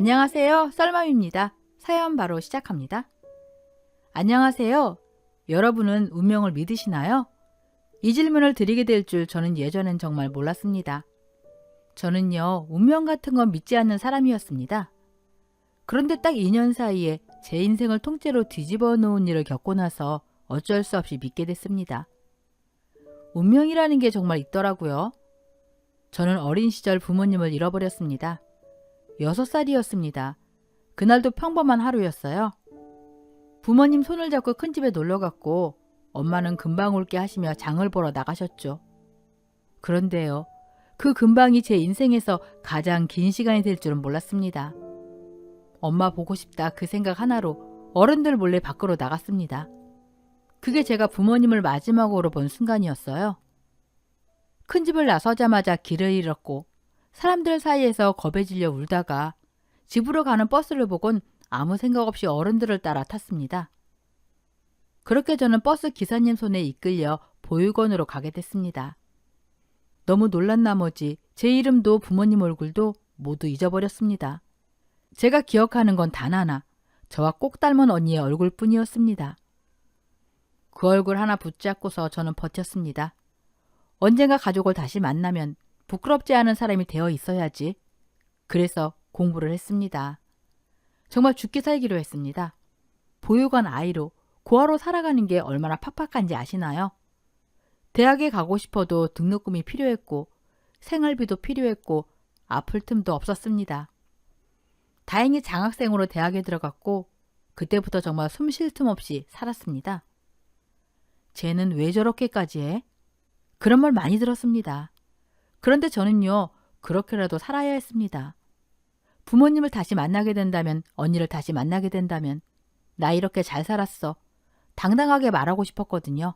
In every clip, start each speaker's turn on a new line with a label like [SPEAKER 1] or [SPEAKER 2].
[SPEAKER 1] 안녕하세요. 썰맘입니다. 사연 바로 시작합니다. 안녕하세요. 여러분은 운명을 믿으시나요? 이 질문을 드리게 될 줄 저는 예전엔 정말 몰랐습니다. 저는요, 운명 같은 건 믿지 않는 사람이었습니다. 그런데 딱 2년 사이에 제 인생을 통째로 뒤집어 놓은 일을 겪고 나서 어쩔 수 없이 믿게 됐습니다. 운명이라는 게 정말 있더라고요. 저는 어린 시절 부모님을 잃어버렸습니다. 6살이었습니다. 그날도 평범한 하루였어요. 부모님 손을 잡고 큰 집에 놀러 갔고 엄마는 금방 올게 하시며 장을 보러 나가셨죠. 그런데요, 그 금방이 제 인생에서 가장 긴 시간이 될 줄은 몰랐습니다. 엄마 보고 싶다 그 생각 하나로 어른들 몰래 밖으로 나갔습니다. 그게 제가 부모님을 마지막으로 본 순간이었어요. 큰 집을 나서자마자 길을 잃었고 사람들 사이에서 겁에 질려 울다가 집으로 가는 버스를 보곤 아무 생각 없이 어른들을 따라 탔습니다. 그렇게 저는 버스 기사님 손에 이끌려 보육원으로 가게 됐습니다. 너무 놀란 나머지 제 이름도 부모님 얼굴도 모두 잊어버렸습니다. 제가 기억하는 건 단 하나, 저와 꼭 닮은 언니의 얼굴뿐이었습니다. 그 얼굴 하나 붙잡고서 저는 버텼습니다. 언젠가 가족을 다시 만나면 부끄럽지 않은 사람이 되어 있어야지. 그래서 공부를 했습니다. 정말 죽기 살기로 했습니다. 보육원 아이로 고아로 살아가는 게 얼마나 팍팍한지 아시나요? 대학에 가고 싶어도 등록금이 필요했고 생활비도 필요했고 아플 틈도 없었습니다. 다행히 장학생으로 대학에 들어갔고 그때부터 정말 숨 쉴 틈 없이 살았습니다. 쟤는 왜 저렇게까지 해? 그런 말 많이 들었습니다. 그런데 저는요, 그렇게라도 살아야 했습니다. 부모님을 다시 만나게 된다면, 언니를 다시 만나게 된다면 나 이렇게 잘 살았어. 당당하게 말하고 싶었거든요.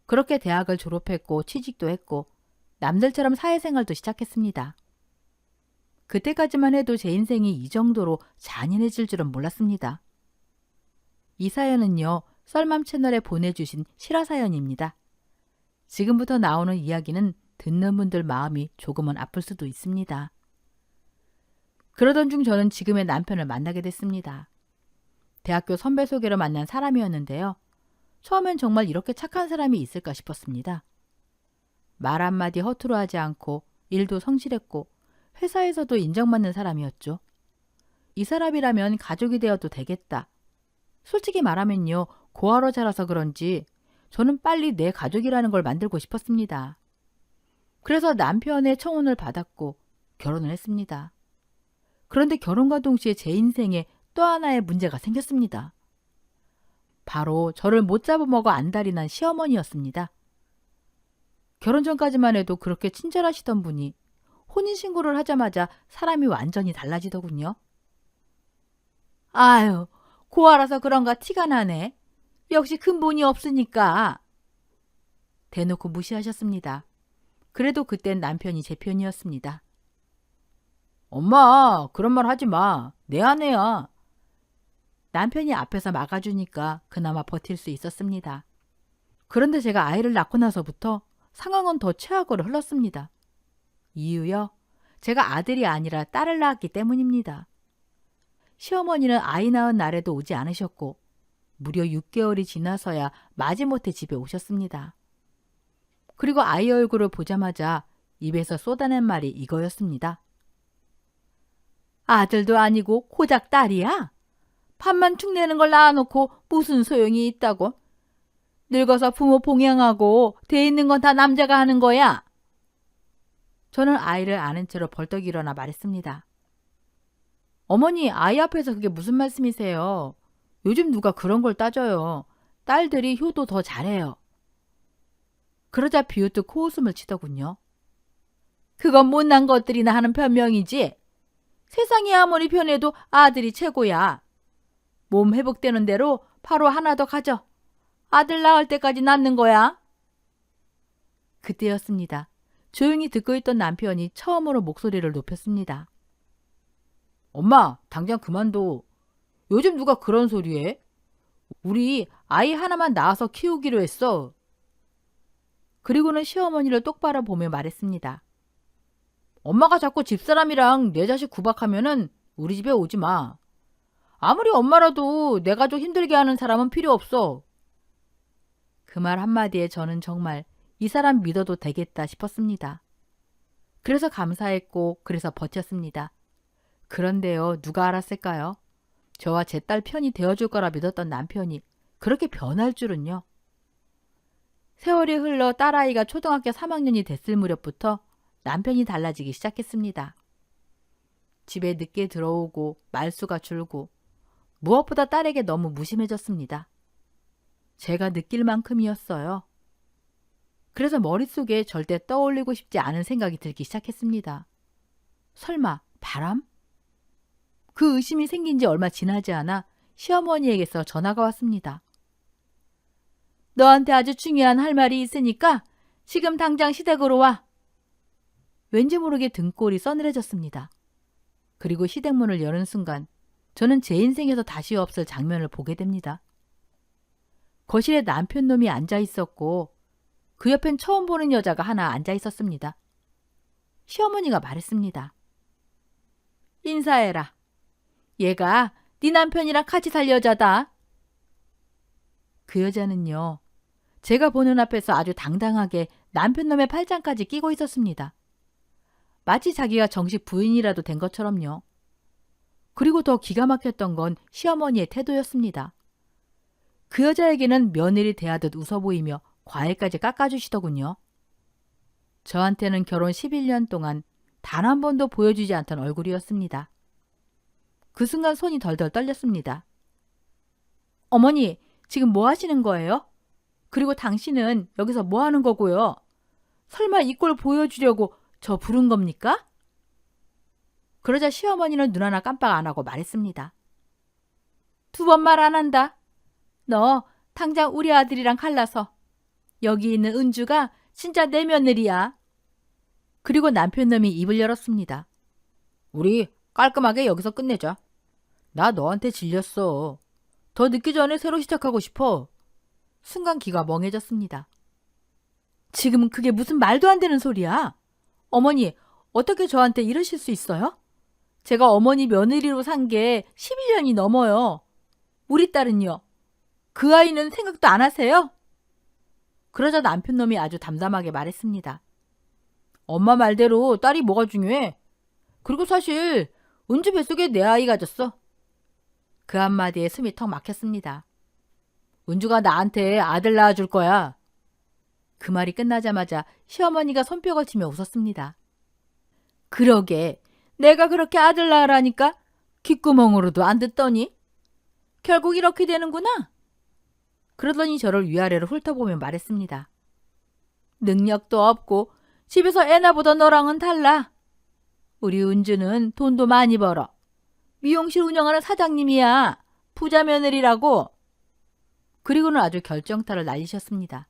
[SPEAKER 1] 그렇게 대학을 졸업했고 취직도 했고 남들처럼 사회생활도 시작했습니다. 그때까지만 해도 제 인생이 이 정도로 잔인해질 줄은 몰랐습니다. 이 사연은요, 썰맘 채널에 보내주신 실화사연입니다. 지금부터 나오는 이야기는 듣는 분들 마음이 조금은 아플 수도 있습니다. 그러던 중 저는 지금의 남편을 만나게 됐습니다. 대학교 선배 소개로 만난 사람이었는데요. 처음엔 정말 이렇게 착한 사람이 있을까 싶었습니다. 말 한마디 허투루 하지 않고 일도 성실했고 회사에서도 인정받는 사람이었죠. 이 사람이라면 가족이 되어도 되겠다. 솔직히 말하면요, 고아로 자라서 그런지 저는 빨리 내 가족이라는 걸 만들고 싶었습니다. 그래서 남편의 청혼을 받았고 결혼을 했습니다. 그런데 결혼과 동시에 제 인생에 또 하나의 문제가 생겼습니다. 바로 저를 못 잡아먹어 안달이 난 시어머니였습니다. 결혼 전까지만 해도 그렇게 친절하시던 분이 혼인신고를 하자마자 사람이 완전히 달라지더군요. 아유, 고아라서 그런가 티가 나네. 역시 근본이 없으니까. 대놓고 무시하셨습니다. 그래도 그땐 남편이 제 편이었습니다. 엄마, 그런 말 하지 마. 내 아내야. 남편이 앞에서 막아주니까 그나마 버틸 수 있었습니다. 그런데 제가 아이를 낳고 나서부터 상황은 더 최악으로 흘렀습니다. 이유요? 제가 아들이 아니라 딸을 낳았기 때문입니다. 시어머니는 아이 낳은 날에도 오지 않으셨고 무려 6개월이 지나서야 마지못해 집에 오셨습니다. 그리고 아이 얼굴을 보자마자 입에서 쏟아낸 말이 이거였습니다. 아들도 아니고 고작 딸이야? 밥만 축내는 걸 낳아놓고 무슨 소용이 있다고? 늙어서 부모 봉양하고 돼 있는 건 다 남자가 하는 거야. 저는 아이를 안은 채로 벌떡 일어나 말했습니다. 어머니, 아이 앞에서 그게 무슨 말씀이세요? 요즘 누가 그런 걸 따져요. 딸들이 효도 더 잘해요. 그러자 비웃듯 코웃음을 치더군요. 그건 못난 것들이나 하는 변명이지. 세상이 아무리 변해도 아들이 최고야. 몸 회복되는 대로 바로 하나 더 가져. 아들 낳을 때까지 낳는 거야. 그때였습니다. 조용히 듣고 있던 남편이 처음으로 목소리를 높였습니다. 엄마, 당장 그만둬. 요즘 누가 그런 소리 해? 우리 아이 하나만 낳아서 키우기로 했어. 그리고는 시어머니를 똑바로 보며 말했습니다. 엄마가 자꾸 집사람이랑 내 자식 구박하면은 우리 집에 오지 마. 아무리 엄마라도 내 가족 힘들게 하는 사람은 필요 없어. 그 말 한마디에 저는 정말 이 사람 믿어도 되겠다 싶었습니다. 그래서 감사했고 그래서 버텼습니다. 그런데요, 누가 알았을까요? 저와 제 딸 편이 되어줄 거라 믿었던 남편이 그렇게 변할 줄은요. 세월이 흘러 딸아이가 초등학교 3학년이 됐을 무렵부터 남편이 달라지기 시작했습니다. 집에 늦게 들어오고 말수가 줄고 무엇보다 딸에게 너무 무심해졌습니다. 제가 느낄 만큼이었어요. 그래서 머릿속에 절대 떠올리고 싶지 않은 생각이 들기 시작했습니다. 설마 바람? 그 의심이 생긴 지 얼마 지나지 않아 시어머니에게서 전화가 왔습니다. 너한테 아주 중요한 할 말이 있으니까 지금 당장 시댁으로 와. 왠지 모르게 등골이 서늘해졌습니다. 그리고 시댁문을 여는 순간 저는 제 인생에서 다시 없을 장면을 보게 됩니다. 거실에 남편 놈이 앉아 있었고 그 옆엔 처음 보는 여자가 하나 앉아 있었습니다. 시어머니가 말했습니다. 인사해라. 얘가 네 남편이랑 같이 살 여자다. 그 여자는요, 제가 보는 앞에서 아주 당당하게 남편 놈의 팔짱까지 끼고 있었습니다. 마치 자기가 정식 부인이라도 된 것처럼요. 그리고 더 기가 막혔던 건 시어머니의 태도였습니다. 그 여자에게는 며느리 대하듯 웃어 보이며 과일까지 깎아주시더군요. 저한테는 결혼 11년 동안 단 한 번도 보여주지 않던 얼굴이었습니다. 그 순간 손이 덜덜 떨렸습니다. 어머니, 지금 뭐 하시는 거예요? 그리고 당신은 여기서 뭐 하는 거고요? 설마 이 꼴 보여주려고 저 부른 겁니까? 그러자 시어머니는 눈 하나 깜빡 안 하고 말했습니다. 2번 말 안 한다. 너 당장 우리 아들이랑 갈라서. 여기 있는 은주가 진짜 내 며느리야. 그리고 남편 놈이 입을 열었습니다. 우리 깔끔하게 여기서 끝내자. 나 너한테 질렸어. 더 늦기 전에 새로 시작하고 싶어. 순간 귀가 멍해졌습니다. 지금은 그게 무슨 말도 안 되는 소리야. 어머니, 어떻게 저한테 이러실 수 있어요? 제가 어머니 며느리로 산 게 11년이 넘어요. 우리 딸은요? 그 아이는 생각도 안 하세요? 그러자 남편 놈이 아주 담담하게 말했습니다. 엄마 말대로 딸이 뭐가 중요해? 그리고 사실 은주 뱃속에 내 아이 가졌어. 그 한마디에 숨이 턱 막혔습니다. 은주가 나한테 아들 낳아줄 거야. 그 말이 끝나자마자 시어머니가 손뼉을 치며 웃었습니다. 그러게, 내가 그렇게 아들 낳으라니까 귓구멍으로도 안 듣더니 결국 이렇게 되는구나. 그러더니 저를 위아래로 훑어보며 말했습니다. 능력도 없고 집에서 애나 보던 너랑은 달라. 우리 은주는 돈도 많이 벌어. 미용실 운영하는 사장님이야. 부자 며느리라고. 그리고는 아주 결정타를 날리셨습니다.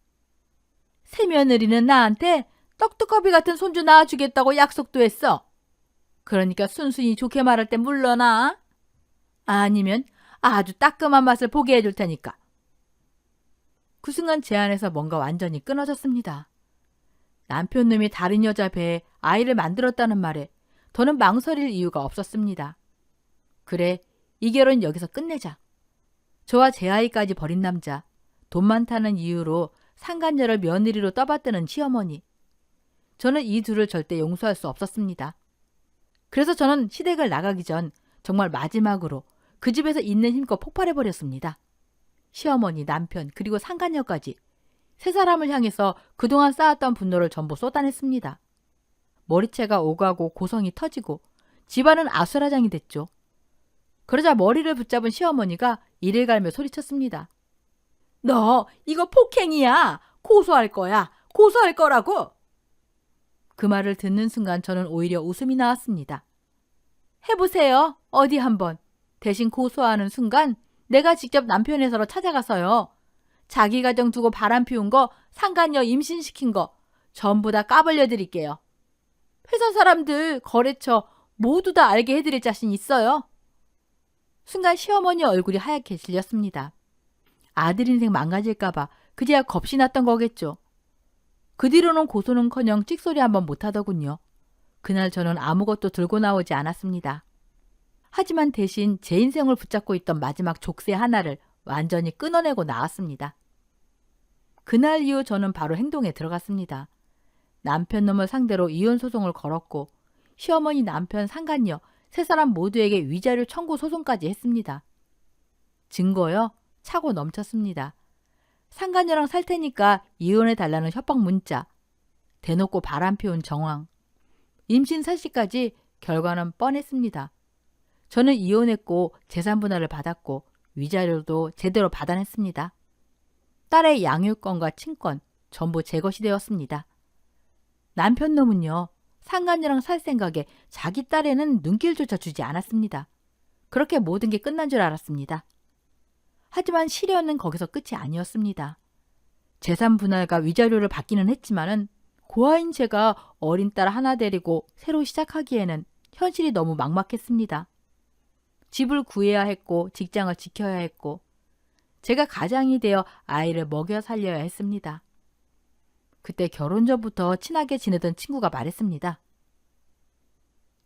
[SPEAKER 1] 새 며느리는 나한테 떡두꺼비 같은 손주 낳아주겠다고 약속도 했어. 그러니까 순순히 좋게 말할 때 물러나. 아니면 아주 따끔한 맛을 보게 해줄 테니까. 그 순간 제 안에서 뭔가 완전히 끊어졌습니다. 남편 놈이 다른 여자 배에 아이를 만들었다는 말에 더는 망설일 이유가 없었습니다. 그래, 이 결혼 여기서 끝내자. 저와 제 아이까지 버린 남자, 돈 많다는 이유로 상간녀를 며느리로 떠받드는 시어머니. 저는 이 둘을 절대 용서할 수 없었습니다. 그래서 저는 시댁을 나가기 전 정말 마지막으로 그 집에서 있는 힘껏 폭발해버렸습니다. 시어머니, 남편, 그리고 상간녀까지 세 사람을 향해서 그동안 쌓았던 분노를 전부 쏟아냈습니다. 머리채가 오가고 고성이 터지고 집안은 아수라장이 됐죠. 그러자 머리를 붙잡은 시어머니가 이를 갈며 소리쳤습니다. 너 이거 폭행이야. 고소할 거야. 고소할 거라고. 그 말을 듣는 순간 저는 오히려 웃음이 나왔습니다. 해보세요. 어디 한번. 대신 고소하는 순간 내가 직접 남편 회사로 찾아가서요. 자기 가정 두고 바람 피운 거, 상간녀 임신시킨 거 전부 다 까발려 드릴게요. 회사 사람들, 거래처 모두 다 알게 해드릴 자신 있어요. 순간 시어머니 얼굴이 하얗게 질렸습니다. 아들 인생 망가질까봐 그제야 겁이 났던 거겠죠. 그 뒤로는 고소는커녕 찍소리 한번 못하더군요. 그날 저는 아무것도 들고 나오지 않았습니다. 하지만 대신 제 인생을 붙잡고 있던 마지막 족쇄 하나를 완전히 끊어내고 나왔습니다. 그날 이후 저는 바로 행동에 들어갔습니다. 남편 놈을 상대로 이혼 소송을 걸었고 시어머니, 남편, 상간녀 세 사람 모두에게 위자료 청구 소송까지 했습니다. 증거요? 차고 넘쳤습니다. 상간녀랑 살 테니까 이혼해달라는 협박 문자, 대놓고 바람 피운 정황, 임신 사실까지. 결과는 뻔했습니다. 저는 이혼했고 재산 분할을 받았고 위자료도 제대로 받아냈습니다. 딸의 양육권과 친권 전부 제 것이 되었습니다. 남편 놈은요, 상간녀랑 살 생각에 자기 딸에는 눈길조차 주지 않았습니다. 그렇게 모든 게 끝난 줄 알았습니다. 하지만 시련은 거기서 끝이 아니었습니다. 재산 분할과 위자료를 받기는 했지만은 고아인 제가 어린 딸 하나 데리고 새로 시작하기에는 현실이 너무 막막했습니다. 집을 구해야 했고 직장을 지켜야 했고 제가 가장이 되어 아이를 먹여 살려야 했습니다. 그때 결혼 전부터 친하게 지내던 친구가 말했습니다.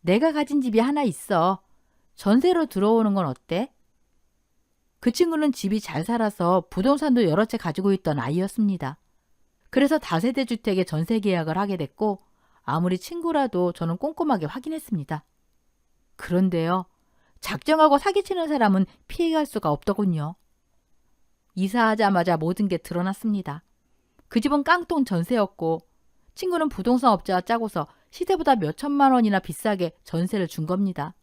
[SPEAKER 1] 내가 가진 집이 하나 있어. 전세로 들어오는 건 어때? 그 친구는 집이 잘 살아서 부동산도 여러 채 가지고 있던 아이였습니다. 그래서 다세대 주택에 전세 계약을 하게 됐고 아무리 친구라도 저는 꼼꼼하게 확인했습니다. 그런데요, 작정하고 사기치는 사람은 피해갈 수가 없더군요. 이사하자마자 모든 게 드러났습니다. 그 집은 깡통 전세였고 친구는 부동산 업자와 짜고서 시세보다 몇 천만 원이나 비싸게 전세를 준 겁니다.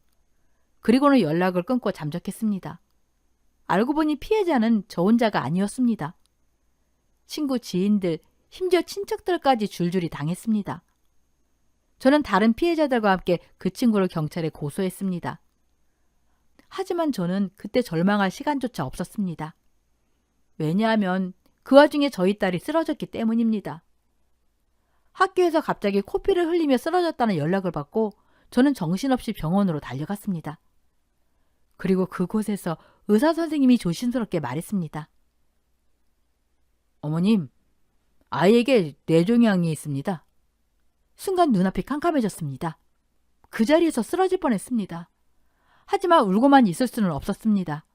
[SPEAKER 1] 그리고는 연락을 끊고 잠적했습니다. 알고 보니 피해자는 저 혼자가 아니었습니다. 친구, 지인들, 심지어 친척들까지 줄줄이 당했습니다. 저는 다른 피해자들과 함께 그 친구를 경찰에 고소했습니다. 하지만 저는 그때 절망할 시간조차 없었습니다. 왜냐하면 그 와중에 저희 딸이 쓰러졌기 때문입니다. 학교에서 갑자기 코피를 흘리며 쓰러졌다는 연락을 받고 저는 정신없이 병원으로 달려갔습니다. 그리고 그곳에서 의사 선생님이 조심스럽게 말했습니다. 어머님, 아이에게 뇌종양이 있습니다. 순간 눈앞이 캄캄해졌습니다. 그 자리에서 쓰러질 뻔했습니다. 하지만 울고만 있을 수는 없었습니다.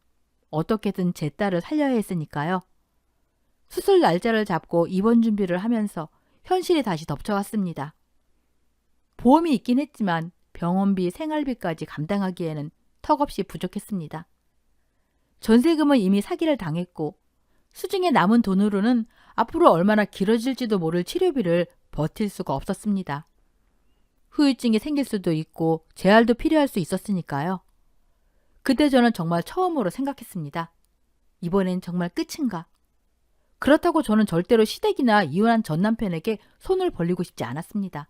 [SPEAKER 1] 어떻게든 제 딸을 살려야 했으니까요. 수술 날짜를 잡고 입원 준비를 하면서 현실이 다시 덮쳐왔습니다. 보험이 있긴 했지만 병원비, 생활비까지 감당하기에는 턱없이 부족했습니다. 전세금은 이미 사기를 당했고 수중에 남은 돈으로는 앞으로 얼마나 길어질지도 모를 치료비를 버틸 수가 없었습니다. 후유증이 생길 수도 있고 재활도 필요할 수 있었으니까요. 그때 저는 정말 처음으로 생각했습니다. 이번엔 정말 끝인가? 그렇다고 저는 절대로 시댁이나 이혼한 전 남편에게 손을 벌리고 싶지 않았습니다.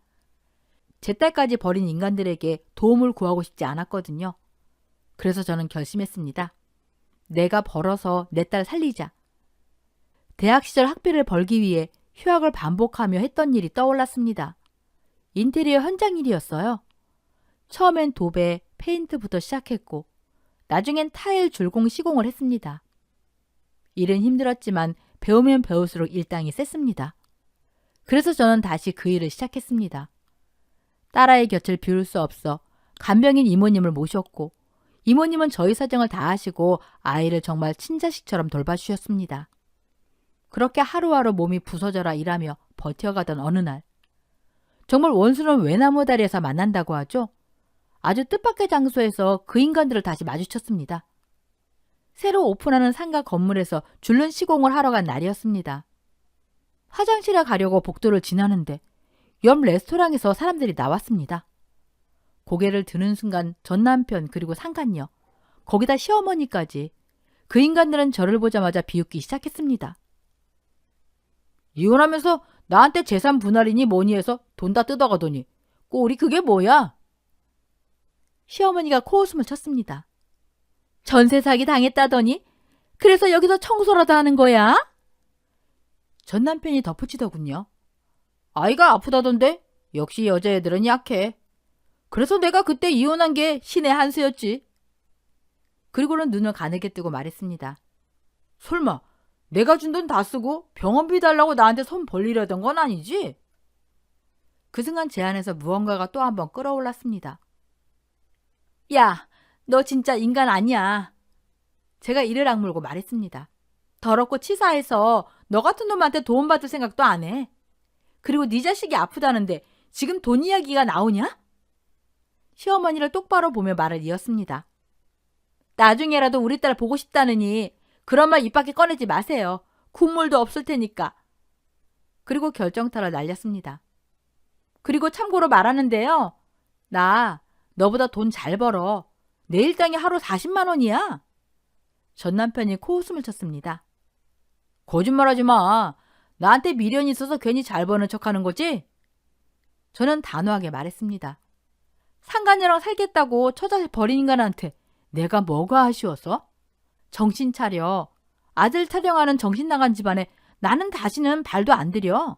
[SPEAKER 1] 제 딸까지 버린 인간들에게 도움을 구하고 싶지 않았거든요. 그래서 저는 결심했습니다. 내가 벌어서 내 딸 살리자. 대학 시절 학비를 벌기 위해 휴학을 반복하며 했던 일이 떠올랐습니다. 인테리어 현장 일이었어요. 처음엔 도배, 페인트부터 시작했고 나중엔 타일, 줄공, 시공을 했습니다. 일은 힘들었지만 배우면 배울수록 일당이 셌습니다. 그래서 저는 다시 그 일을 시작했습니다. 딸아이 곁을 비울 수 없어 간병인 이모님을 모셨고 이모님은 저희 사정을 다 아시고 아이를 정말 친자식처럼 돌봐주셨습니다. 그렇게 하루하루 몸이 부서져라 일하며 버텨가던 어느 날 정말 원수는 외나무 다리에서 만난다고 하죠. 아주 뜻밖의 장소에서 그 인간들을 다시 마주쳤습니다. 새로 오픈하는 상가 건물에서 줄눈 시공을 하러 간 날이었습니다. 화장실에 가려고 복도를 지나는데 옆 레스토랑에서 사람들이 나왔습니다. 고개를 드는 순간 전 남편 그리고 상간녀, 거기다 시어머니까지 그 인간들은 저를 보자마자 비웃기 시작했습니다. 이혼하면서 나한테 재산 분할이니 뭐니 해서 돈 다 뜯어가더니 꼴이 그게 뭐야? 시어머니가 코웃음을 쳤습니다. 전세 사기 당했다더니 그래서 여기서 청소라도 하는 거야? 전 남편이 덧붙이더군요. 아이가 아프다던데 역시 여자애들은 약해. 그래서 내가 그때 이혼한 게 신의 한 수였지. 그리고는 눈을 가늘게 뜨고 말했습니다. 설마 내가 준 돈 다 쓰고 병원비 달라고 나한테 손 벌리려던 건 아니지? 그 순간 제 안에서 무언가가 또 한 번 끌어올랐습니다. 야, 너 진짜 인간 아니야. 제가 이를 악물고 말했습니다. 더럽고 치사해서 너 같은 놈한테 도움받을 생각도 안 해. 그리고 네 자식이 아프다는데 지금 돈 이야기가 나오냐? 시어머니를 똑바로 보며 말을 이었습니다. 나중에라도 우리 딸 보고 싶다느니 그런 말 입 밖에 꺼내지 마세요. 국물도 없을 테니까. 그리고 결정타를 날렸습니다. 그리고 참고로 말하는데요. 나 너보다 돈 잘 벌어. 내 일당이 하루 40만 원이야. 전 남편이 코웃음을 쳤습니다. 거짓말하지 마. 나한테 미련이 있어서 괜히 잘 버는 척하는 거지? 저는 단호하게 말했습니다. 상간녀랑 살겠다고 처자식 버린 인간한테 내가 뭐가 아쉬워서? 정신 차려. 아들 타령하는 정신 나간 집안에 나는 다시는 발도 안 들여.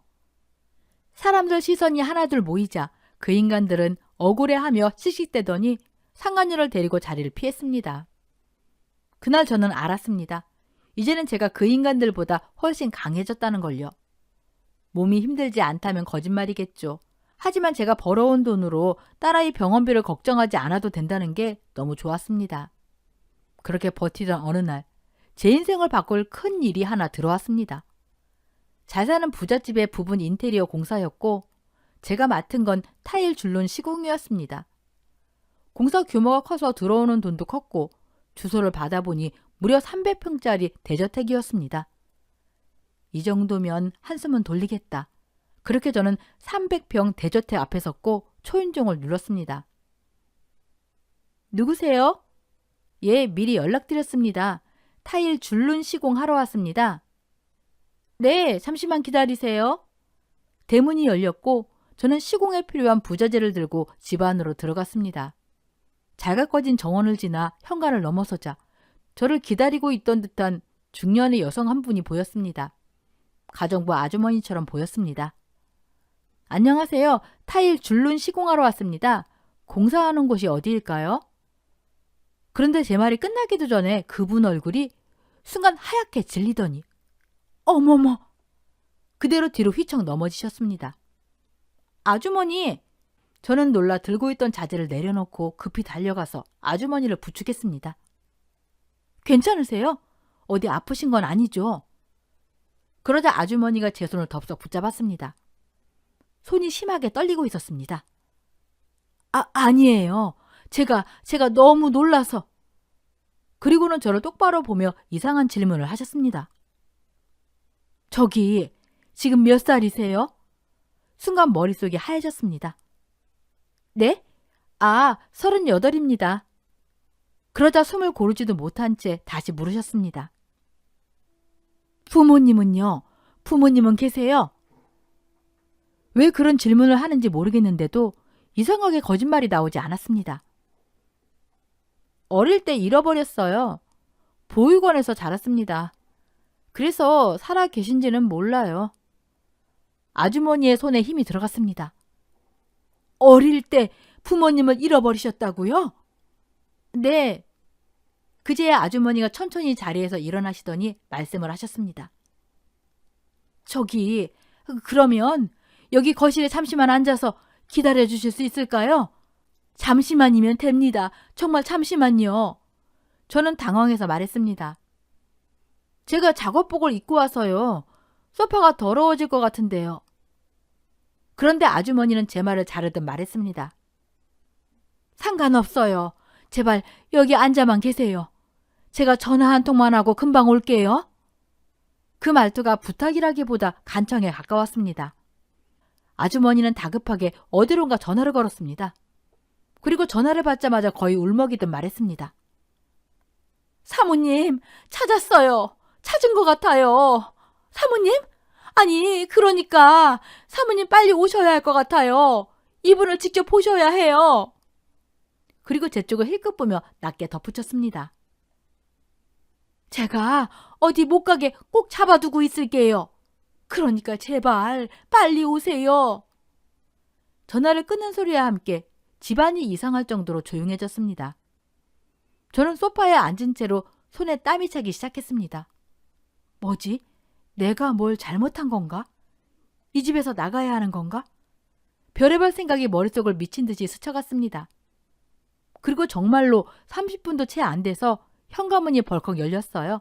[SPEAKER 1] 사람들 시선이 하나둘 모이자 그 인간들은 억울해하며 씩씩대더니 상간녀를 데리고 자리를 피했습니다. 그날 저는 알았습니다. 이제는 제가 그 인간들보다 훨씬 강해졌다는 걸요. 몸이 힘들지 않다면 거짓말이겠죠. 하지만 제가 벌어온 돈으로 딸아이 병원비를 걱정하지 않아도 된다는 게 너무 좋았습니다. 그렇게 버티던 어느 날 제 인생을 바꿀 큰 일이 하나 들어왔습니다. 잘 사는 부잣집의 부분 인테리어 공사였고 제가 맡은 건 타일 줄눈 시공이었습니다. 공사 규모가 커서 들어오는 돈도 컸고 주소를 받아보니 무려 300평짜리 대저택이었습니다. 이 정도면 한숨은 돌리겠다. 그렇게 저는 300평 대저택 앞에 섰고 초인종을 눌렀습니다. 누구세요? 예, 미리 연락드렸습니다. 타일 줄눈 시공하러 왔습니다. 네, 잠시만 기다리세요. 대문이 열렸고 저는 시공에 필요한 부자재를 들고 집 안으로 들어갔습니다. 잘가 꺼진 정원을 지나 현관을 넘어서자 저를 기다리고 있던 듯한 중년의 여성 한 분이 보였습니다. 가정부 아주머니처럼 보였습니다. 안녕하세요. 타일 줄눈 시공하러 왔습니다. 공사하는 곳이 어디일까요? 그런데 제 말이 끝나기도 전에 그분 얼굴이 순간 하얗게 질리더니 어머머! 그대로 뒤로 휘청 넘어지셨습니다. 아주머니! 저는 놀라 들고 있던 자재를 내려놓고 급히 달려가서 아주머니를 부축했습니다. 괜찮으세요? 어디 아프신 건 아니죠? 그러자 아주머니가 제 손을 덥석 붙잡았습니다. 손이 심하게 떨리고 있었습니다. 아니에요. 제가 너무 놀라서. 그리고는 저를 똑바로 보며 이상한 질문을 하셨습니다. 저기, 지금 몇 살이세요? 순간 머릿속이 하얘졌습니다. 네? 38입니다. 그러자 숨을 고르지도 못한 채 다시 물으셨습니다. 부모님은요? 부모님은 계세요? 왜 그런 질문을 하는지 모르겠는데도 이상하게 거짓말이 나오지 않았습니다. 어릴 때 잃어버렸어요. 보육원에서 자랐습니다. 그래서 살아 계신지는 몰라요. 아주머니의 손에 힘이 들어갔습니다. 어릴 때 부모님을 잃어버리셨다고요? 네. 그제야 아주머니가 천천히 자리에서 일어나시더니 말씀을 하셨습니다. 저기, 그러면 여기 거실에 잠시만 앉아서 기다려 주실 수 있을까요? 잠시만이면 됩니다. 정말 잠시만요. 저는 당황해서 말했습니다. 제가 작업복을 입고 와서요. 소파가 더러워질 것 같은데요. 그런데 아주머니는 제 말을 자르듯 말했습니다. 상관없어요. 제발 여기 앉아만 계세요. 제가 전화 한 통만 하고 금방 올게요. 그 말투가 부탁이라기보다 간청에 가까웠습니다. 아주머니는 다급하게 어디론가 전화를 걸었습니다. 그리고 전화를 받자마자 거의 울먹이듯 말했습니다. 사모님, 찾았어요. 찾은 것 같아요. 사모님? 아니, 그러니까 사모님 빨리 오셔야 할 것 같아요. 이분을 직접 보셔야 해요. 그리고 제 쪽을 힐끗 보며 낮게 덧붙였습니다. 제가 어디 못 가게 꼭 잡아두고 있을게요. 그러니까 제발 빨리 오세요. 전화를 끊는 소리와 함께 집안이 이상할 정도로 조용해졌습니다. 저는 소파에 앉은 채로 손에 땀이 차기 시작했습니다. 뭐지? 내가 뭘 잘못한 건가? 이 집에서 나가야 하는 건가? 별의별 생각이 머릿속을 미친 듯이 스쳐갔습니다. 그리고 정말로 30분도 채 안 돼서 현관문이 벌컥 열렸어요.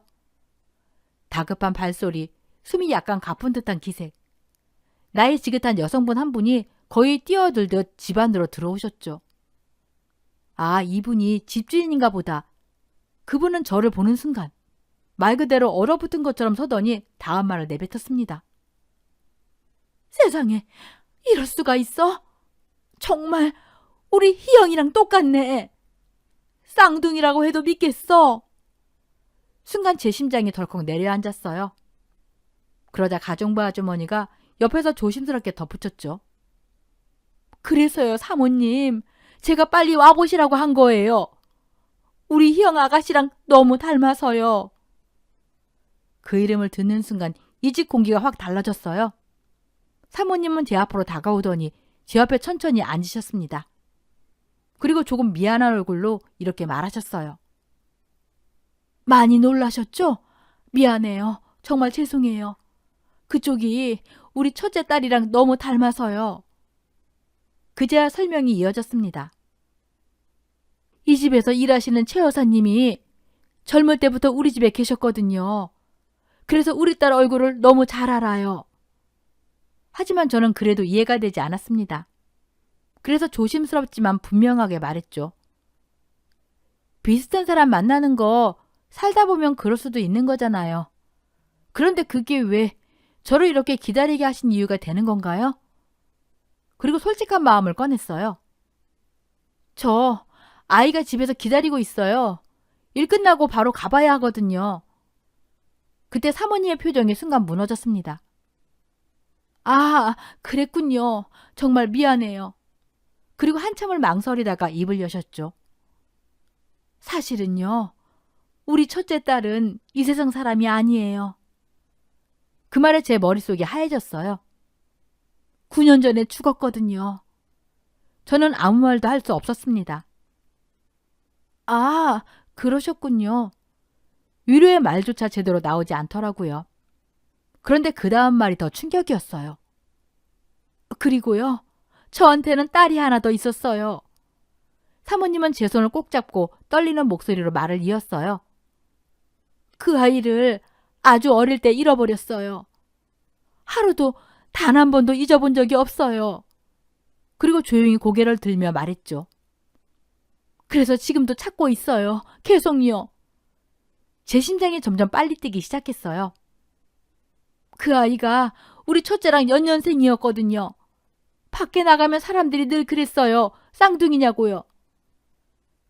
[SPEAKER 1] 다급한 발소리, 숨이 약간 가쁜 듯한 기색. 나이 지긋한 여성분 한 분이 거의 뛰어들듯 집 안으로 들어오셨죠. 아, 이분이 집주인인가 보다. 그분은 저를 보는 순간 말 그대로 얼어붙은 것처럼 서더니 다음 말을 내뱉었습니다. 세상에, 이럴 수가 있어? 정말 우리 희영이랑 똑같네. 쌍둥이라고 해도 믿겠어. 순간 제 심장이 덜컥 내려앉았어요. 그러자 가정부 아주머니가 옆에서 조심스럽게 덧붙였죠. 그래서요, 사모님. 제가 빨리 와보시라고 한 거예요. 우리 희영 아가씨랑 너무 닮아서요. 그 이름을 듣는 순간 이 집 공기가 확 달라졌어요. 사모님은 제 앞으로 다가오더니 제 옆에 천천히 앉으셨습니다. 그리고 조금 미안한 얼굴로 이렇게 말하셨어요. 많이 놀라셨죠? 미안해요. 정말 죄송해요. 그쪽이 우리 첫째 딸이랑 너무 닮아서요. 그제야 설명이 이어졌습니다. 이 집에서 일하시는 최 여사님이 젊을 때부터 우리 집에 계셨거든요. 그래서 우리 딸 얼굴을 너무 잘 알아요. 하지만 저는 그래도 이해가 되지 않았습니다. 그래서 조심스럽지만 분명하게 말했죠. 비슷한 사람 만나는 거 살다 보면 그럴 수도 있는 거잖아요. 그런데 그게 왜 저를 이렇게 기다리게 하신 이유가 되는 건가요? 그리고 솔직한 마음을 꺼냈어요. 저 아이가 집에서 기다리고 있어요. 일 끝나고 바로 가봐야 하거든요. 그때 사모님의 표정이 순간 무너졌습니다. 아, 그랬군요. 정말 미안해요. 그리고 한참을 망설이다가 입을 여셨죠. 사실은요, 우리 첫째 딸은 이 세상 사람이 아니에요. 그 말에 제 머릿속이 하얘졌어요. 9년 전에 죽었거든요. 저는 아무 말도 할 수 없었습니다. 아, 그러셨군요. 위로의 말조차 제대로 나오지 않더라고요. 그런데 그 다음 말이 더 충격이었어요. 그리고요, 저한테는 딸이 하나 더 있었어요. 사모님은 제 손을 꼭 잡고 떨리는 목소리로 말을 이었어요. 그 아이를 아주 어릴 때 잃어버렸어요. 하루도 단 한 번도 잊어본 적이 없어요. 그리고 조용히 고개를 들며 말했죠. 그래서 지금도 찾고 있어요. 계속요. 제 심장이 점점 빨리 뛰기 시작했어요. 그 아이가 우리 첫째랑 연년생이었거든요. 밖에 나가면 사람들이 늘 그랬어요. 쌍둥이냐고요.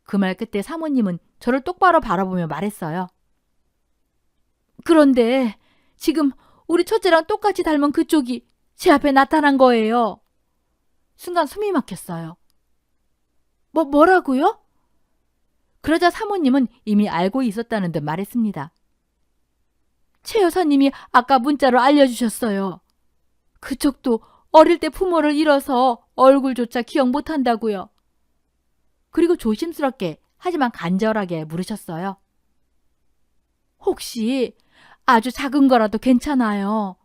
[SPEAKER 1] 그 말 끝에 사모님은 저를 똑바로 바라보며 말했어요. 그런데 지금 우리 첫째랑 똑같이 닮은 그쪽이 제 앞에 나타난 거예요. 순간 숨이 막혔어요. 뭐라고요? 그러자 사모님은 이미 알고 있었다는 듯 말했습니다. 최 여사님이 아까 문자로 알려주셨어요. 그쪽도 어릴 때 부모를 잃어서 얼굴조차 기억 못한다고요. 그리고 조심스럽게 하지만 간절하게 물으셨어요. 혹시 아주 작은 거라도 괜찮아요.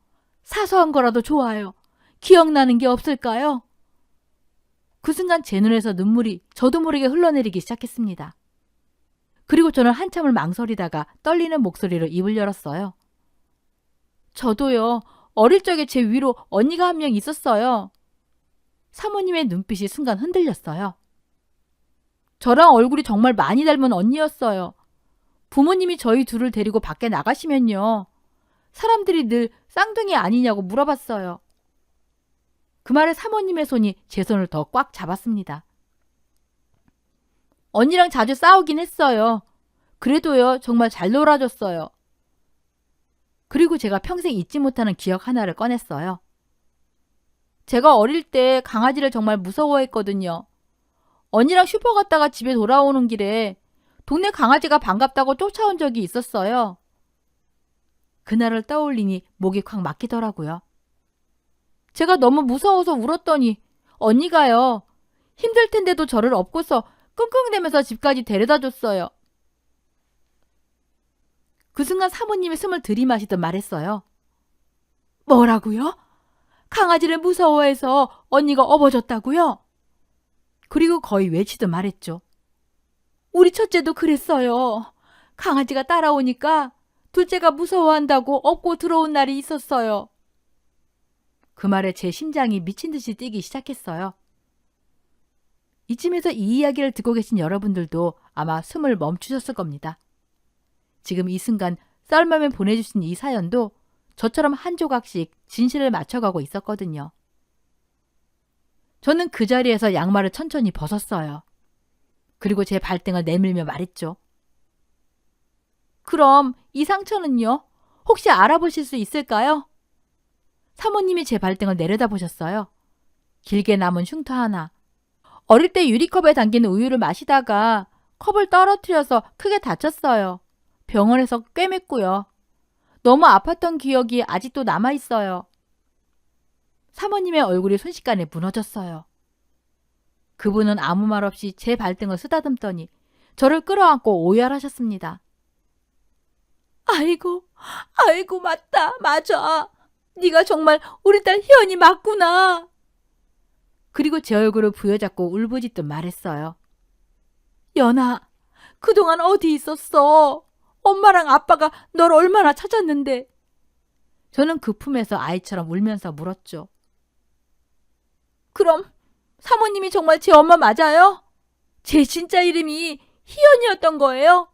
[SPEAKER 1] 사소한 거라도 좋아요. 기억나는 게 없을까요? 그 순간 제 눈에서 눈물이 저도 모르게 흘러내리기 시작했습니다. 그리고 저는 한참을 망설이다가 떨리는 목소리로 입을 열었어요. 저도요. 어릴 적에 제 위로 언니가 한 명 있었어요. 사모님의 눈빛이 순간 흔들렸어요. 저랑 얼굴이 정말 많이 닮은 언니였어요. 부모님이 저희 둘을 데리고 밖에 나가시면요. 사람들이 늘 쌍둥이 아니냐고 물어봤어요. 그 말에 사모님의 손이 제 손을 더 꽉 잡았습니다. 언니랑 자주 싸우긴 했어요. 그래도요, 정말 잘 놀아줬어요. 그리고 제가 평생 잊지 못하는 기억 하나를 꺼냈어요. 제가 어릴 때 강아지를 정말 무서워했거든요. 언니랑 슈퍼 갔다가 집에 돌아오는 길에 동네 강아지가 반갑다고 쫓아온 적이 있었어요. 그날을 떠올리니 목이 콱 막히더라고요. 제가 너무 무서워서 울었더니 언니가요. 힘들 텐데도 저를 업고서 끙끙대면서 집까지 데려다 줬어요. 그 순간 사모님이 숨을 들이마시듯 말했어요. 뭐라고요? 강아지를 무서워해서 언니가 업어줬다고요? 그리고 거의 외치듯 말했죠. 우리 첫째도 그랬어요. 강아지가 따라오니까 둘째가 무서워한다고 업고 들어온 날이 있었어요. 그 말에 제 심장이 미친 듯이 뛰기 시작했어요. 이쯤에서 이 이야기를 듣고 계신 여러분들도 아마 숨을 멈추셨을 겁니다. 지금 이 순간 썰맘에 보내주신 이 사연도 저처럼 한 조각씩 진실을 맞춰가고 있었거든요. 저는 그 자리에서 양말을 천천히 벗었어요. 그리고 제 발등을 내밀며 말했죠. 그럼 이 상처는요? 혹시 알아보실 수 있을까요? 사모님이 제 발등을 내려다보셨어요. 길게 남은 흉터 하나. 어릴 때 유리컵에 담긴 우유를 마시다가 컵을 떨어뜨려서 크게 다쳤어요. 병원에서 꿰맸고요. 너무 아팠던 기억이 아직도 남아있어요. 사모님의 얼굴이 순식간에 무너졌어요. 그분은 아무 말 없이 제 발등을 쓰다듬더니 저를 끌어안고 오열하셨습니다. 아이고 맞아. 네가 정말 우리 딸 희연이 맞구나. 그리고 제 얼굴을 부여잡고 울부짖듯 말했어요. 연아, 그동안 어디 있었어? 엄마랑 아빠가 널 얼마나 찾았는데. 저는 그 품에서 아이처럼 울면서 물었죠. 그럼 사모님이 정말 제 엄마 맞아요? 제 진짜 이름이 희연이었던 거예요?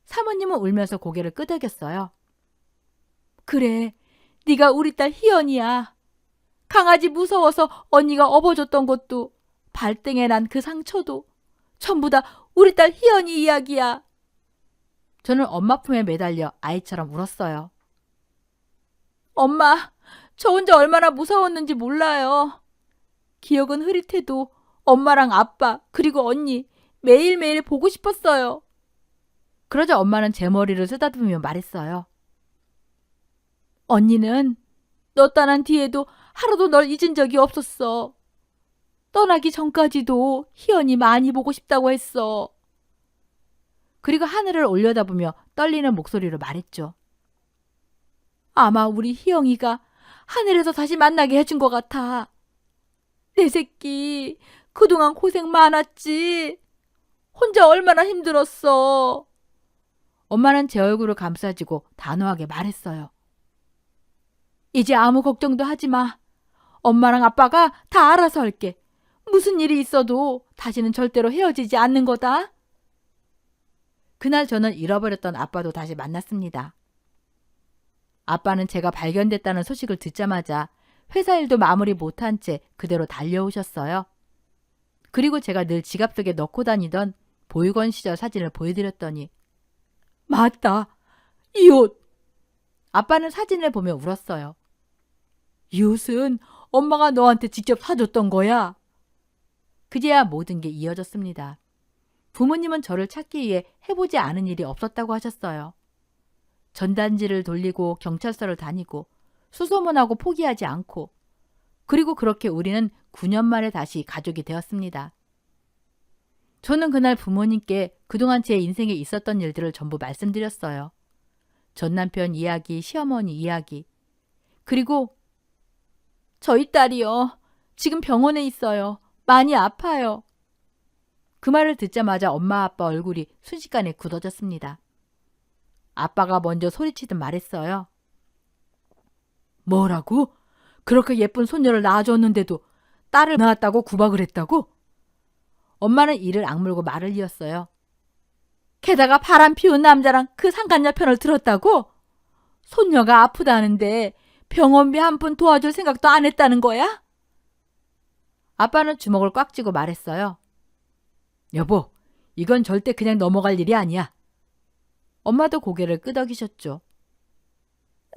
[SPEAKER 1] 사모님은 울면서 고개를 끄덕였어요. 그래, 네가 우리 딸 희연이야. 강아지 무서워서 언니가 업어줬던 것도, 발등에 난 그 상처도 전부 다 우리 딸 희연이 이야기야. 저는 엄마 품에 매달려 아이처럼 울었어요. 엄마, 저 혼자 얼마나 무서웠는지 몰라요. 기억은 흐릿해도 엄마랑 아빠 그리고 언니 매일매일 보고 싶었어요. 그러자 엄마는 제 머리를 쓰다듬으며 말했어요. 언니는 너 떠난 뒤에도 하루도 널 잊은 적이 없었어. 떠나기 전까지도 희연이 많이 보고 싶다고 했어. 그리고 하늘을 올려다보며 떨리는 목소리로 말했죠. 아마 우리 희영이가 하늘에서 다시 만나게 해준 것 같아. 내 새끼, 그동안 고생 많았지. 혼자 얼마나 힘들었어. 엄마는 제 얼굴을 감싸지고 단호하게 말했어요. 이제 아무 걱정도 하지 마. 엄마랑 아빠가 다 알아서 할게. 무슨 일이 있어도 다시는 절대로 헤어지지 않는 거다. 그날 저는 잃어버렸던 아빠도 다시 만났습니다. 아빠는 제가 발견됐다는 소식을 듣자마자 회사 일도 마무리 못한 채 그대로 달려오셨어요. 그리고 제가 늘 지갑 속에 넣고 다니던 보육원 시절 사진을 보여드렸더니 맞다, 이 옷. 아빠는 사진을 보며 울었어요. 이 옷은 엄마가 너한테 직접 사줬던 거야. 그제야 모든 게 이어졌습니다. 부모님은 저를 찾기 위해 해보지 않은 일이 없었다고 하셨어요. 전단지를 돌리고 경찰서를 다니고 수소문하고 포기하지 않고, 그리고 그렇게 우리는 9년 만에 다시 가족이 되었습니다. 저는 그날 부모님께 그동안 제 인생에 있었던 일들을 전부 말씀드렸어요. 전 남편 이야기, 시어머니 이야기, 그리고 저희 딸이요. 지금 병원에 있어요. 많이 아파요. 그 말을 듣자마자 엄마 아빠 얼굴이 순식간에 굳어졌습니다. 아빠가 먼저 소리치듯 말했어요. 뭐라고? 그렇게 예쁜 손녀를 낳아줬는데도 딸을 낳았다고 구박을 했다고? 엄마는 이를 악물고 말을 이었어요. 게다가 바람 피운 남자랑 그 상간녀 편을 들었다고? 손녀가 아프다는데 병원비 한 푼 도와줄 생각도 안 했다는 거야? 아빠는 주먹을 꽉 쥐고 말했어요. 여보, 이건 절대 그냥 넘어갈 일이 아니야. 엄마도 고개를 끄덕이셨죠.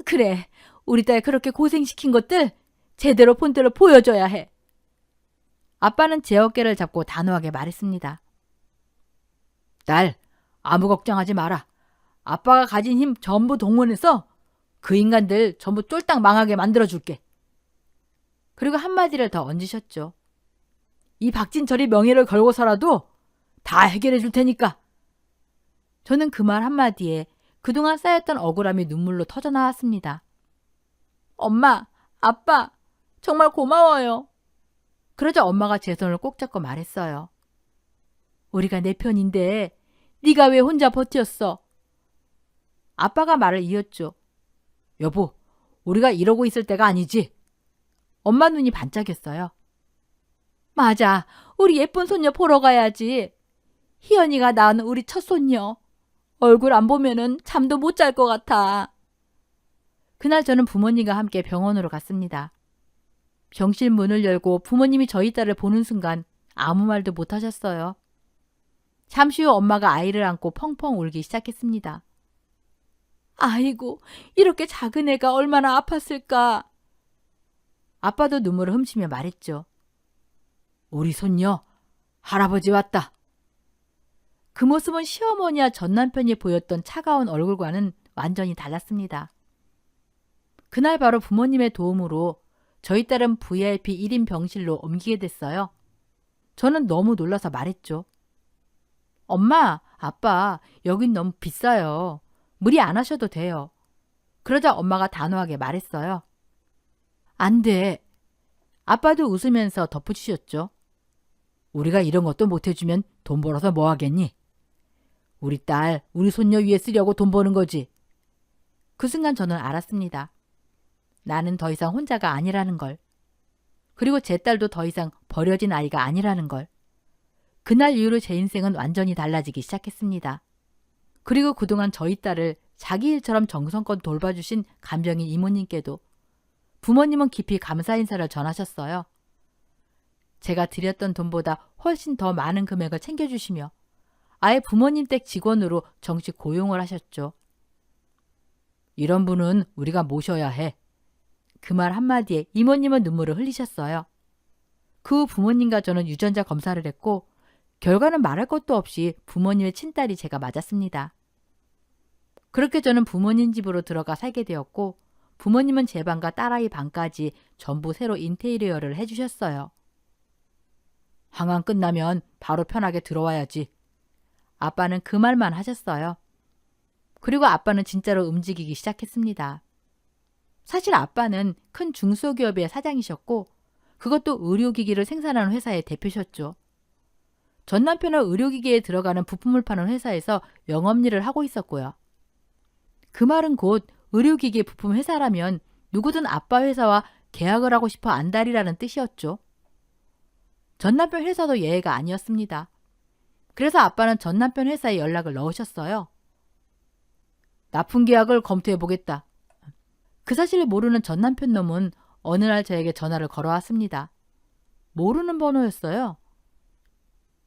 [SPEAKER 1] 그래, 우리 딸 그렇게 고생시킨 것들 제대로 본때로 보여줘야 해. 아빠는 제 어깨를 잡고 단호하게 말했습니다. 딸, 아무 걱정하지 마라. 아빠가 가진 힘 전부 동원해서 그 인간들 전부 쫄딱 망하게 만들어줄게. 그리고 한마디를 더 얹으셨죠. 이 박진철이 명예를 걸고서라도 다 해결해 줄 테니까. 저는 그 말 한마디에 그동안 쌓였던 억울함이 눈물로 터져나왔습니다. 엄마, 아빠, 정말 고마워요. 그러자 엄마가 제 손을 꼭 잡고 말했어요. 우리가 내 편인데 네가 왜 혼자 버텼어? 아빠가 말을 이었죠. 여보, 우리가 이러고 있을 때가 아니지. 엄마 눈이 반짝였어요. 맞아, 우리 예쁜 손녀 보러 가야지. 희연이가 낳은 우리 첫 손녀. 얼굴 안 보면은 잠도 못 잘 것 같아. 그날 저는 부모님과 함께 병원으로 갔습니다. 병실 문을 열고 부모님이 저희 딸을 보는 순간 아무 말도 못 하셨어요. 잠시 후 엄마가 아이를 안고 펑펑 울기 시작했습니다. 아이고, 이렇게 작은 애가 얼마나 아팠을까. 아빠도 눈물을 훔치며 말했죠. 우리 손녀, 할아버지 왔다. 그 모습은 시어머니와 전남편이 보였던 차가운 얼굴과는 완전히 달랐습니다. 그날 바로 부모님의 도움으로 저희 딸은 VIP 1인 병실로 옮기게 됐어요. 저는 너무 놀라서 말했죠. 엄마, 아빠, 여긴 너무 비싸요. 무리 안 하셔도 돼요. 그러자 엄마가 단호하게 말했어요. 안 돼. 아빠도 웃으면서 덧붙이셨죠. 우리가 이런 것도 못 해주면 돈 벌어서 뭐 하겠니? 우리 딸, 우리 손녀 위해 쓰려고 돈 버는 거지. 그 순간 저는 알았습니다. 나는 더 이상 혼자가 아니라는 걸. 그리고 제 딸도 더 이상 버려진 아이가 아니라는 걸. 그날 이후로 제 인생은 완전히 달라지기 시작했습니다. 그리고 그동안 저희 딸을 자기 일처럼 정성껏 돌봐주신 간병인 이모님께도 부모님은 깊이 감사 인사를 전하셨어요. 제가 드렸던 돈보다 훨씬 더 많은 금액을 챙겨주시며 아예 부모님 댁 직원으로 정식 고용을 하셨죠. 이런 분은 우리가 모셔야 해. 그 말 한마디에 이모님은 눈물을 흘리셨어요. 그 후 부모님과 저는 유전자 검사를 했고 결과는 말할 것도 없이 부모님의 친딸이 제가 맞았습니다. 그렇게 저는 부모님 집으로 들어가 살게 되었고 부모님은 제 방과 딸아이 방까지 전부 새로 인테리어를 해주셨어요. 항암 끝나면 바로 편하게 들어와야지. 아빠는 그 말만 하셨어요. 그리고 아빠는 진짜로 움직이기 시작했습니다. 사실 아빠는 큰 중소기업의 사장이셨고 그것도 의료기기를 생산하는 회사의 대표셨죠. 전 남편은 의료기기에 들어가는 부품을 파는 회사에서 영업일을 하고 있었고요. 그 말은 곧 의료기기 부품 회사라면 누구든 아빠 회사와 계약을 하고 싶어 안달이라는 뜻이었죠. 전 남편 회사도 예외가 아니었습니다. 그래서 아빠는 전 남편 회사에 연락을 넣으셨어요. 납품 계약을 검토해보겠다. 그 사실을 모르는 전 남편 놈은 어느 날 저에게 전화를 걸어왔습니다. 모르는 번호였어요.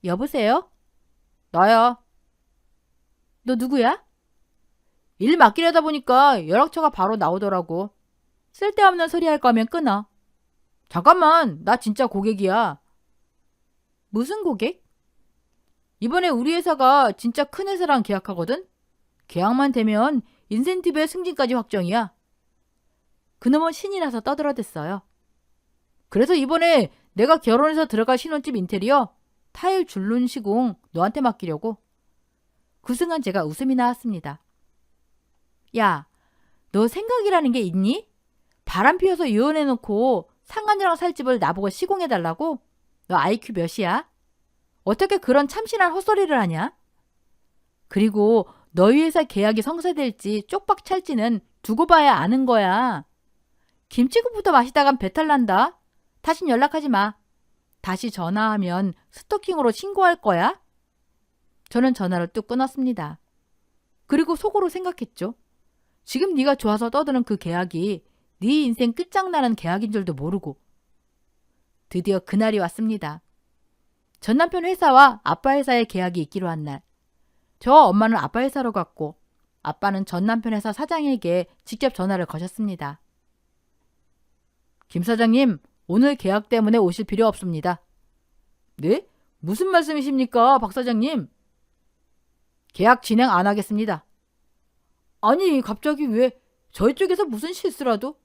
[SPEAKER 1] 여보세요? 나야. 너 누구야? 일 맡기려다 보니까 연락처가 바로 나오더라고. 쓸데없는 소리 할 거면 끊어. 잠깐만, 나 진짜 고객이야. 무슨 고객? 이번에 우리 회사가 진짜 큰 회사랑 계약하거든? 계약만 되면 인센티브의 승진까지 확정이야. 그놈은 신이 나서 떠들어댔어요. 그래서 이번에 내가 결혼해서 들어갈 신혼집 인테리어 타일 줄눈 시공 너한테 맡기려고. 그 순간 제가 웃음이 나왔습니다. 야, 너 생각이라는 게 있니? 바람 피워서 이혼해놓고 상간녀랑 살 집을 나보고 시공해달라고? 너 IQ 몇이야? 어떻게 그런 참신한 헛소리를 하냐? 그리고 너희 회사 계약이 성사될지 쪽박 찰지는 두고 봐야 아는 거야. 김치국부터 마시다간 배탈 난다. 다신 연락하지 마. 다시 전화하면 스토킹으로 신고할 거야. 저는 전화를 뚝 끊었습니다. 그리고 속으로 생각했죠. 지금 네가 좋아서 떠드는 그 계약이 네 인생 끝장나는 계약인 줄도 모르고. 드디어 그날이 왔습니다. 전 남편 회사와 아빠 회사의 계약이 있기로 한 날. 저와 엄마는 아빠 회사로 갔고 아빠는 전 남편 회사 사장에게 직접 전화를 거셨습니다. 김 사장님, 오늘 계약 때문에 오실 필요 없습니다. 네? 무슨 말씀이십니까, 박 사장님? 계약 진행 안 하겠습니다. 아니, 갑자기 왜 저희 쪽에서 무슨 실수라도?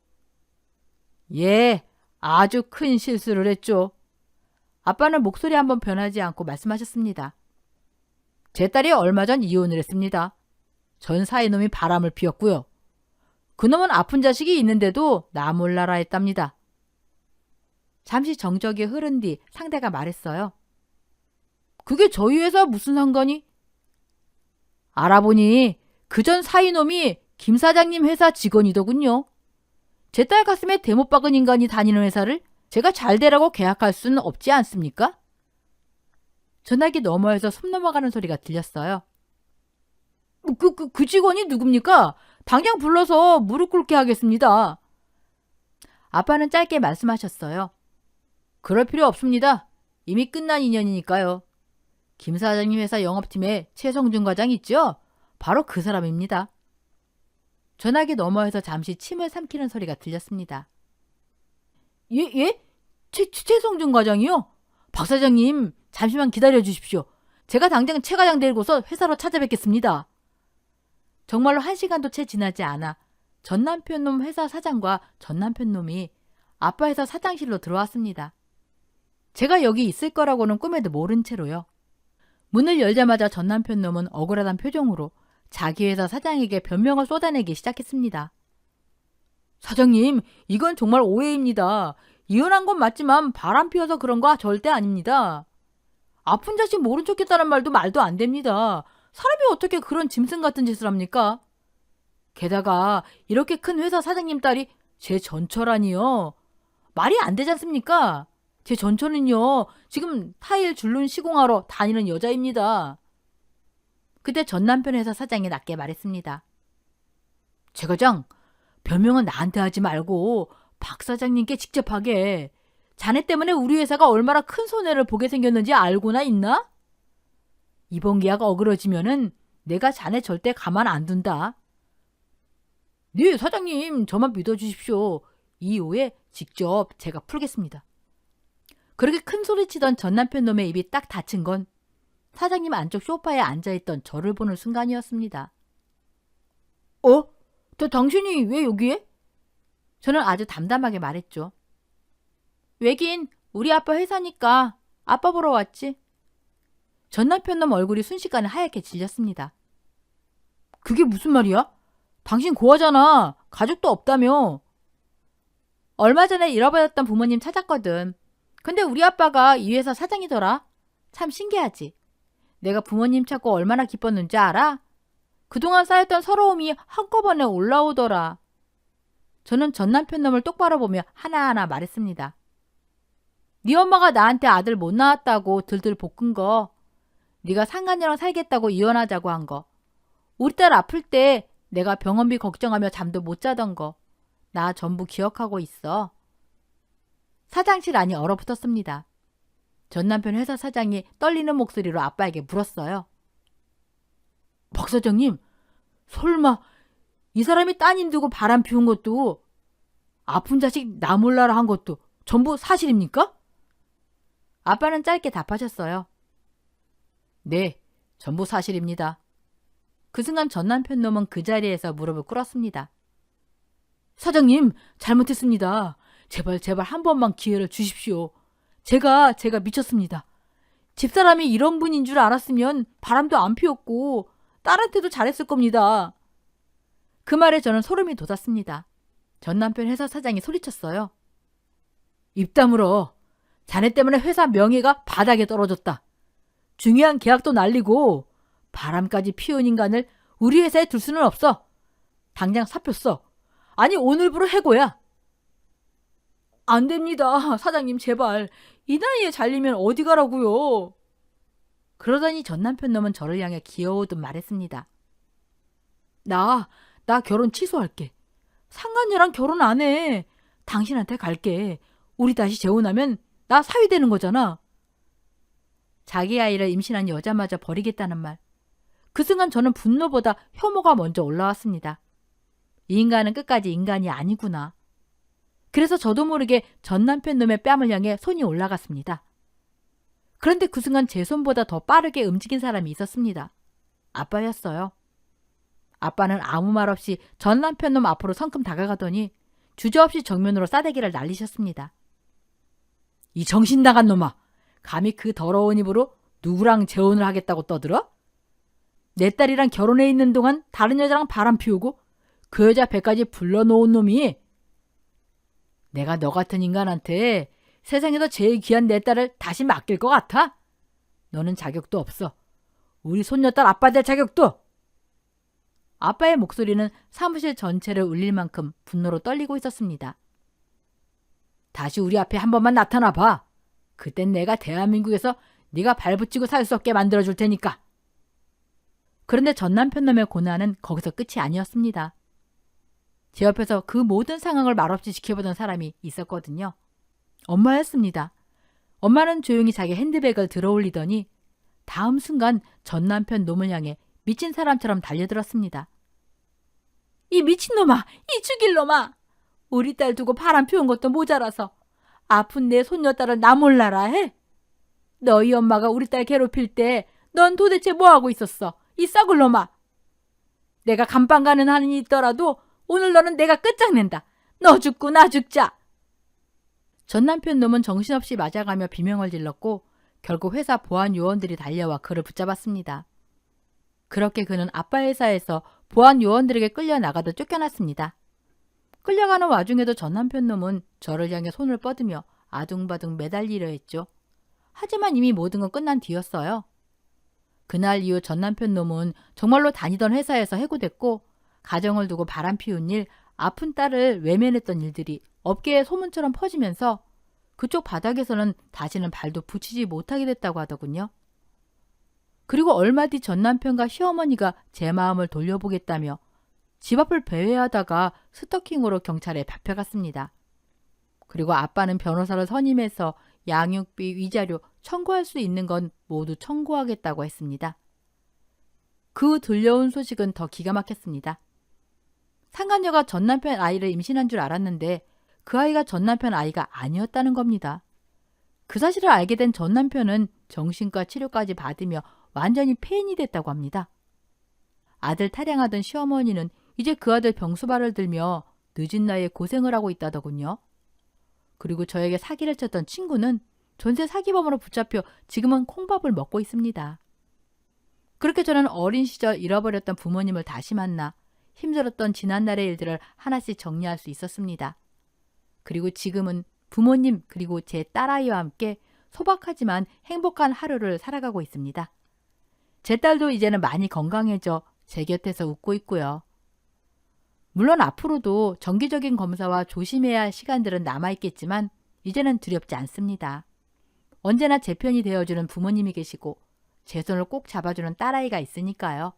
[SPEAKER 1] 예, 아주 큰 실수를 했죠. 아빠는 목소리 한번 변하지 않고 말씀하셨습니다. 제 딸이 얼마 전 이혼을 했습니다. 전 사이놈이 바람을 피웠고요. 그놈은 아픈 자식이 있는데도 나 몰라라 했답니다. 잠시 정적이 흐른 뒤 상대가 말했어요. 그게 저희 회사 무슨 상관이? 알아보니 그전 사이놈이 김 사장님 회사 직원이더군요. 제 딸 가슴에 대못 박은 인간이 다니는 회사를 제가 잘 되라고 계약할 수는 없지 않습니까? 전화기 너머에서 숨 넘어가는 소리가 들렸어요. 그 직원이 누굽니까? 당장 불러서 무릎 꿇게 하겠습니다. 아빠는 짧게 말씀하셨어요. 그럴 필요 없습니다. 이미 끝난 인연이니까요. 김 사장님 회사 영업팀에 최성준 과장 있죠? 바로 그 사람입니다. 전화기 너머에서 잠시 침을 삼키는 소리가 들렸습니다. 예? 최성준 과장이요? 박 사장님, 잠시만 기다려 주십시오. 제가 당장 최 과장 데리고서 회사로 찾아뵙겠습니다. 정말로 1시간도 채 지나지 않아 전 남편 놈 회사 사장과 전 남편 놈이 아빠 회사 사장실로 들어왔습니다. 제가 여기 있을 거라고는 꿈에도 모른 채로요. 문을 열자마자 전 남편 놈은 억울하단 표정으로 자기 회사 사장에게 변명을 쏟아내기 시작했습니다. 사장님, 이건 정말 오해입니다. 이혼한 건 맞지만 바람 피워서 그런 거 절대 아닙니다. 아픈 자식 모른 척했다는 말도 안 됩니다. 사람이 어떻게 그런 짐승 같은 짓을 합니까? 게다가 이렇게 큰 회사 사장님 딸이 제 전처라니요. 말이 안 되지 않습니까? 제 전처는요, 지금 타일 줄눈 시공하러 다니는 여자입니다. 그때 전 남편 회사 사장이 낮게 말했습니다. 최 과장, 변명은 나한테 하지 말고 박 사장님께 직접 하게. 자네 때문에 우리 회사가 얼마나 큰 손해를 보게 생겼는지 알고나 있나? 이번 계약 어그러지면은 내가 자네 절대 가만 안 둔다. 네, 사장님, 저만 믿어주십시오. 이후에 직접 제가 풀겠습니다. 그렇게 큰 소리치던 전 남편 놈의 입이 딱 닫힌 건 사장님 안쪽 소파에 앉아있던 저를 보는 순간이었습니다. 당신이 왜 여기에? 저는 아주 담담하게 말했죠. 왜긴 우리 아빠 회사니까 아빠 보러 왔지. 전 남편 놈 얼굴이 순식간에 하얗게 질렸습니다. 그게 무슨 말이야? 당신 고아잖아. 가족도 없다며. 얼마 전에 잃어버렸던 부모님 찾았거든. 근데 우리 아빠가 이 회사 사장이더라. 참 신기하지. 내가 부모님 찾고 얼마나 기뻤는지 알아? 그동안 쌓였던 서러움이 한꺼번에 올라오더라. 저는 전 남편 놈을 똑바로 보며 하나하나 말했습니다. 네 엄마가 나한테 아들 못 낳았다고 들들 볶은 거, 네가 상간녀랑 살겠다고 이혼하자고 한 거, 우리 딸 아플 때 내가 병원비 걱정하며 잠도 못 자던 거, 나 전부 기억하고 있어. 사장실 안이 얼어붙었습니다. 전 남편 회사 사장이 떨리는 목소리로 아빠에게 물었어요. 박 사장님, 설마 이 사람이 따님 두고 바람 피운 것도, 아픈 자식 나 몰라라 한 것도 전부 사실입니까? 아빠는 짧게 답하셨어요. 네, 전부 사실입니다. 그 순간 전 남편 놈은 그 자리에서 무릎을 꿇었습니다. 사장님, 잘못했습니다. 제발 한 번만 기회를 주십시오. 제가 미쳤습니다. 집사람이 이런 분인 줄 알았으면 바람도 안 피웠고 딸한테도 잘했을 겁니다. 그 말에 저는 소름이 돋았습니다. 전 남편 회사 사장이 소리쳤어요. 입 다물어. 자네 때문에 회사 명예가 바닥에 떨어졌다. 중요한 계약도 날리고 바람까지 피운 인간을 우리 회사에 둘 수는 없어. 당장 사표 써. 아니, 오늘부로 해고야. 안 됩니다. 사장님, 제발. 이 나이에 잘리면 어디 가라고요. 그러더니 전 남편 놈은 저를 향해 귀여우듯 말했습니다. 나 결혼 취소할게. 상간녀랑 결혼 안 해. 당신한테 갈게. 우리 다시 재혼하면 나 사위 되는 거잖아. 자기 아이를 임신한 여자마저 버리겠다는 말. 그 순간 저는 분노보다 혐오가 먼저 올라왔습니다. 이 인간은 끝까지 인간이 아니구나. 그래서 저도 모르게 전 남편 놈의 뺨을 향해 손이 올라갔습니다. 그런데 그 순간 제 손보다 더 빠르게 움직인 사람이 있었습니다. 아빠였어요. 아빠는 아무 말 없이 전 남편 놈 앞으로 성큼 다가가더니 주저없이 정면으로 싸대기를 날리셨습니다. 이 정신 나간 놈아! 감히 그 더러운 입으로 누구랑 재혼을 하겠다고 떠들어? 내 딸이랑 결혼해 있는 동안 다른 여자랑 바람 피우고 그 여자 배까지 불러놓은 놈이, 내가 너 같은 인간한테 세상에서 제일 귀한 내 딸을 다시 맡길 것 같아? 너는 자격도 없어. 우리 손녀딸 아빠 될 자격도! 아빠의 목소리는 사무실 전체를 울릴 만큼 분노로 떨리고 있었습니다. 다시 우리 앞에 한 번만 나타나 봐. 그땐 내가 대한민국에서 네가 발붙이고 살 수 없게 만들어줄 테니까. 그런데 전 남편 놈의 고난은 거기서 끝이 아니었습니다. 제 옆에서 그 모든 상황을 말없이 지켜보던 사람이 있었거든요. 엄마였습니다. 엄마는 조용히 자기 핸드백을 들어올리더니 다음 순간 전 남편 놈을 향해 미친 사람처럼 달려들었습니다. 이 미친놈아! 이 죽일 놈아! 우리 딸 두고 바람 피운 것도 모자라서 아픈 내 손녀딸을 나 몰라라 해? 너희 엄마가 우리 딸 괴롭힐 때 넌 도대체 뭐하고 있었어? 이 썩을 놈아! 내가 감방 가는 한이 있더라도 오늘 너는 내가 끝장낸다. 너 죽고 나 죽자. 전 남편 놈은 정신없이 맞아가며 비명을 질렀고 결국 회사 보안 요원들이 달려와 그를 붙잡았습니다. 그렇게 그는 아빠 회사에서 보안 요원들에게 끌려나가다 쫓겨났습니다. 끌려가는 와중에도 전 남편 놈은 저를 향해 손을 뻗으며 아둥바둥 매달리려 했죠. 하지만 이미 모든 건 끝난 뒤였어요. 그날 이후 전 남편 놈은 정말로 다니던 회사에서 해고됐고 가정을 두고 바람 피운 일, 아픈 딸을 외면했던 일들이 업계에 소문처럼 퍼지면서 그쪽 바닥에서는 다시는 발도 붙이지 못하게 됐다고 하더군요. 그리고 얼마 뒤 전 남편과 시어머니가 제 마음을 돌려보겠다며 집 앞을 배회하다가 스토킹으로 경찰에 잡혀갔습니다. 그리고 아빠는 변호사를 선임해서 양육비, 위자료 청구할 수 있는 건 모두 청구하겠다고 했습니다. 그 들려온 소식은 더 기가 막혔습니다. 상간녀가 전 남편 아이를 임신한 줄 알았는데 그 아이가 전 남편 아이가 아니었다는 겁니다. 그 사실을 알게 된 전 남편은 정신과 치료까지 받으며 완전히 폐인이 됐다고 합니다. 아들 타령하던 시어머니는 이제 그 아들 병수발을 들며 늦은 나이에 고생을 하고 있다더군요. 그리고 저에게 사기를 쳤던 친구는 전세 사기범으로 붙잡혀 지금은 콩밥을 먹고 있습니다. 그렇게 저는 어린 시절 잃어버렸던 부모님을 다시 만나 힘들었던 지난날의 일들을 하나씩 정리할 수 있었습니다. 그리고 지금은 부모님 그리고 제 딸아이와 함께 소박하지만 행복한 하루를 살아가고 있습니다. 제 딸도 이제는 많이 건강해져 제 곁에서 웃고 있고요. 물론 앞으로도 정기적인 검사와 조심해야 할 시간들은 남아있겠지만 이제는 두렵지 않습니다. 언제나 제 편이 되어주는 부모님이 계시고 제 손을 꼭 잡아주는 딸아이가 있으니까요.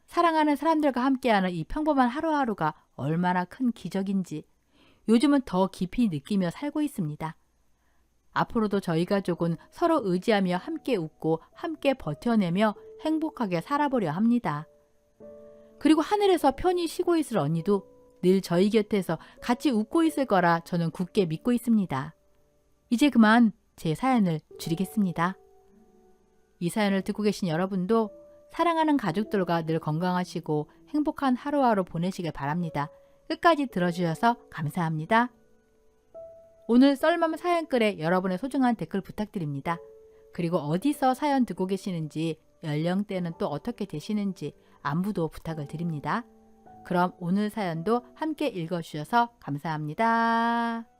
[SPEAKER 1] 사랑하는 사람들과 함께하는 이 평범한 하루하루가 얼마나 큰 기적인지 요즘은 더 깊이 느끼며 살고 있습니다. 앞으로도 저희 가족은 서로 의지하며 함께 웃고 함께 버텨내며 행복하게 살아보려 합니다. 그리고 하늘에서 편히 쉬고 있을 언니도 늘 저희 곁에서 같이 웃고 있을 거라 저는 굳게 믿고 있습니다. 이제 그만 제 사연을 줄이겠습니다. 이 사연을 듣고 계신 여러분도 사랑하는 가족들과 늘 건강하시고 행복한 하루하루 보내시길 바랍니다. 끝까지 들어주셔서 감사합니다. 오늘 썰맘 사연글에 여러분의 소중한 댓글 부탁드립니다. 그리고 어디서 사연 듣고 계시는지, 연령대는 또 어떻게 되시는지 안부도 부탁을 드립니다. 그럼 오늘 사연도 함께 읽어주셔서 감사합니다.